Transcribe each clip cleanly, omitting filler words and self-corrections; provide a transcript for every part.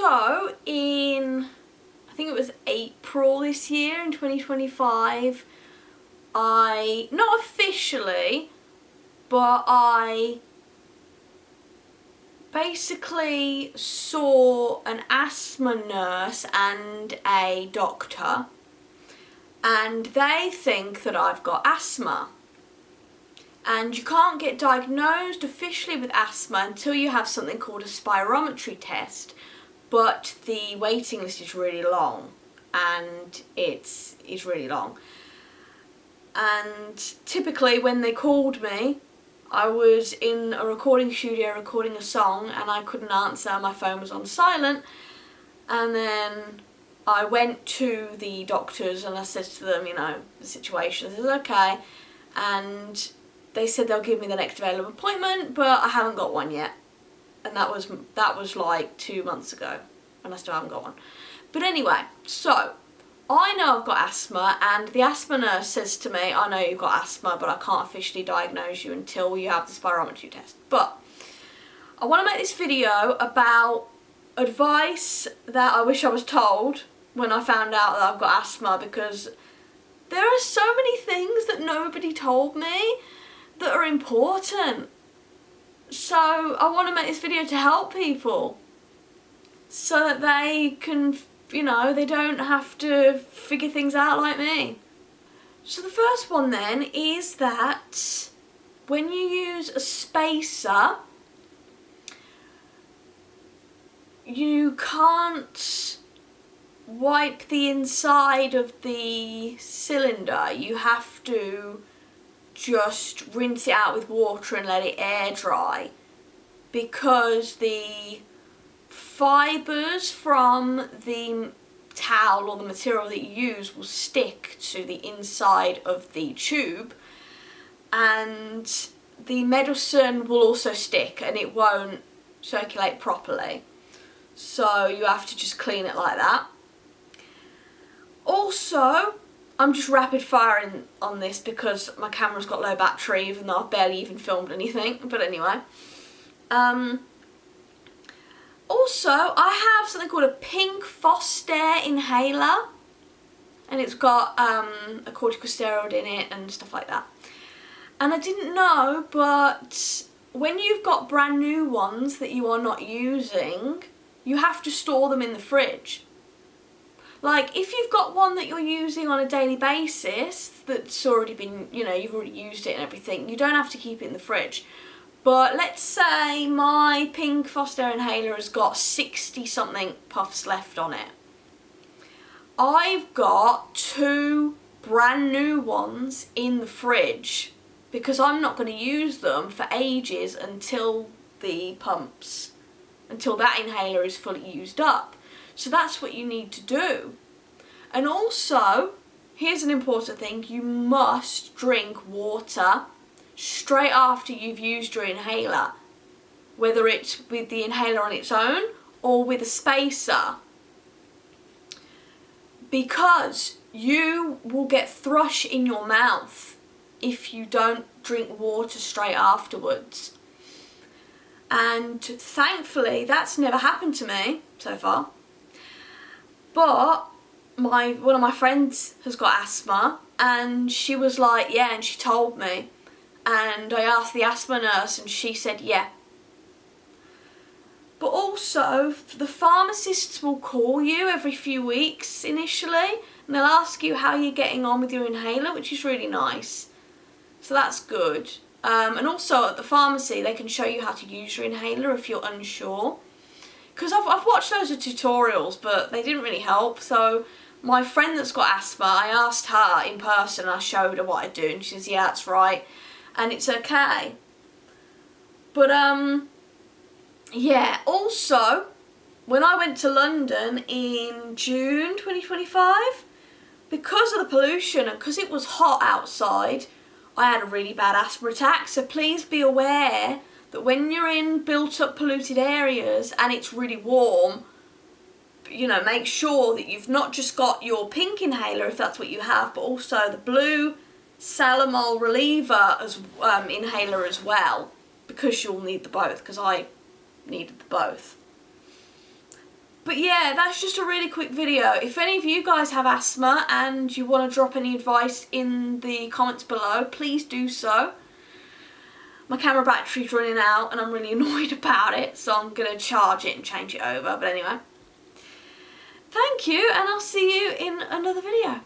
So in, I think it was April this year in 2025, I, not officially, but I basically saw an asthma nurse and a doctor, and they think that I've got asthma. And you can't get diagnosed officially with asthma until you have something called a spirometry test, but the waiting list is really long, and it's really long. And typically when they called me, I was in a recording studio recording a song and I couldn't answer, my phone was on silent, and then I went to the doctors and I said to them, you know, the situation. They said, okay, and they said they'll give me the next available appointment, but I haven't got one yet. And that was like 2 months ago, and I still haven't got one. But anyway, so I know I've got asthma, and the asthma nurse says to me, I know you've got asthma, but I can't officially diagnose you until you have the spirometry test. But I want to make this video about advice that I wish I was told when I found out that I've got asthma, because there are so many things that nobody told me that are important. So I want to make this video to help people so that they can, you know, they don't have to figure things out like me. So the first one then is that when you use a spacer, you can't wipe the inside of the cylinder. You have to just rinse it out with water and let it air dry, because the fibres from the towel or the material that you use will stick to the inside of the tube, and the medicine will also stick and it won't circulate properly. So you have to just clean it like that. Also, I'm just rapid firing on this because my camera's got low battery, even though I've barely even filmed anything. But anyway. Also, I have something called a pink Fostair inhaler. And it's got a corticosteroid in it and stuff like that. And I didn't know, but when you've got brand new ones that you are not using, you have to store them in the fridge. Like, if you've got one that you're using on a daily basis that's already been, you know, you've already used it and everything, you don't have to keep it in the fridge. But let's say my pink Fostair inhaler has got 60-something puffs left on it. I've got 2 brand new ones in the fridge because I'm not going to use them for ages until the pumps, until that inhaler is fully used up. So that's what you need to do. And also, here's an important thing, you must drink water straight after you've used your inhaler, whether it's with the inhaler on its own or with a spacer, because you will get thrush in your mouth if you don't drink water straight afterwards. And thankfully that's never happened to me so far. But one of my friends has got asthma, and she was like, yeah, and she told me. And I asked the asthma nurse and she said, yeah. But also, the pharmacists will call you every few weeks initially, and they'll ask you how you're getting on with your inhaler, which is really nice. So that's good. And also at the pharmacy, they can show you how to use your inhaler if you're unsure. Because I've watched loads of tutorials, but they didn't really help. So my friend that's got asthma, I asked her in person, and I showed her what I do, and she says, yeah, that's right, and it's okay. But yeah, also, when I went to London in June 2025, because of the pollution and because it was hot outside, I had a really bad asthma attack. So please be aware that when you're in built up polluted areas and it's really warm, you know, make sure that you've not just got your pink inhaler if that's what you have, but also the blue Salamol reliever as inhaler as well, because you'll need the both, because I needed the both. But yeah, that's just a really quick video. If any of you guys have asthma and you want to drop any advice in the comments below, please do so. My camera battery's running out and I'm really annoyed about it, so I'm going to charge it and change it over. But anyway, thank you, and I'll see you in another video.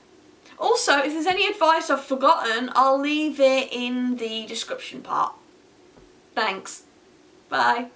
Also, if there's any advice I've forgotten, I'll leave it in the description part. Thanks. Bye.